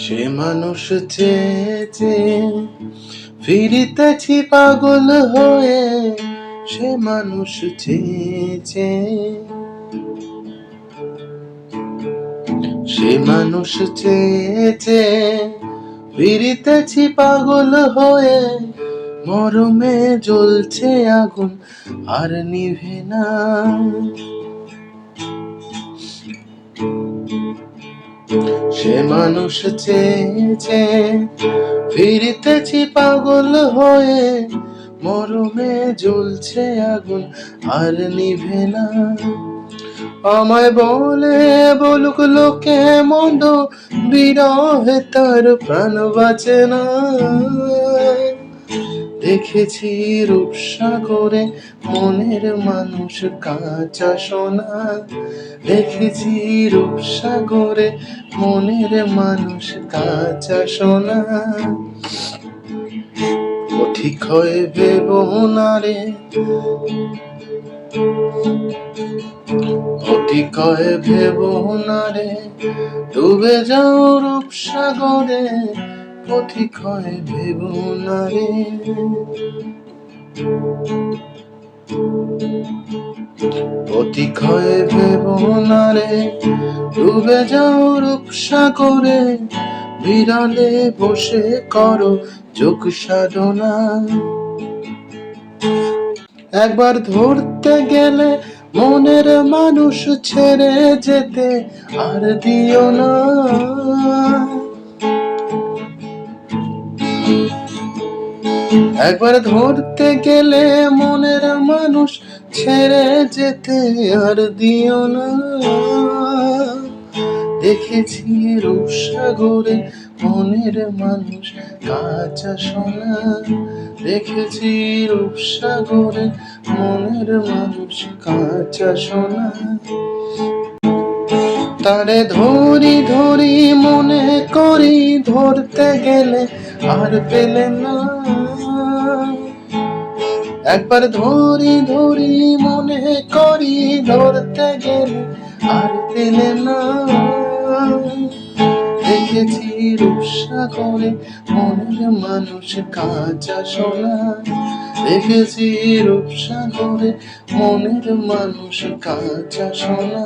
সে মানুষ চেয়েছে ফিরিতেছি পাগল হয়ে, সে মানুষ চেয়েছে, সে মানুষ চেয়েছে ফিরিতেছি পাগল হয়ে, মরমে জ্বলছে আগুন আর নিভে না। সে মানুষ চেয়েছে ফিরিতেছি পাগল হয়ে, মরমে জ্বলছে আগুন আর নিভে না। আমায় বলে বলুক লোকে মন্দ, বিরহে তার প্রাণ বাঁচে না। দেখেছি রূপসাগরে মনের মানুষ কাঁচা সোনা, দেখেছি রূপসাগরে মনের মানুষ কাঁচা সোনা। ও ঠিক হয়ে ভেব না রে, ও ঠিক হয়ে ভেব না রে, ডুবে যাও রূপসাগরে, ও ঠিক হয়ে ভেব না রে। ও ঠিক হয়ে ভেব না রে, ডুবে যাও রূপসাগরে, বিড়ালে বসে করো যোগ সাধনা। একবার ধরতে গেলে মনের মানুষ ছেড়ে যেতে আর দিও না। একবার ধরতে গেলে মনের মানুষ ছেড়ে যেতে আর দিও না। দেখেছি রূপসাগরে মনের মানুষ কাঁচা সোনা, দেখেছি রূপসাগরে মনের মানুষ কাঁচা সোনা। তারে ধরি ধরি মনে করি, ধরতে গেলে আর পেলে না। একবার ধরি ধরি মনে করি, ধরতে গেলে আর পেলে না। দেখেছি রূপসাগরে মনের মানুষ কাঁচা সোনা, দেখেছি রূপসাগরে মনের মানুষ কাঁচা সোনা।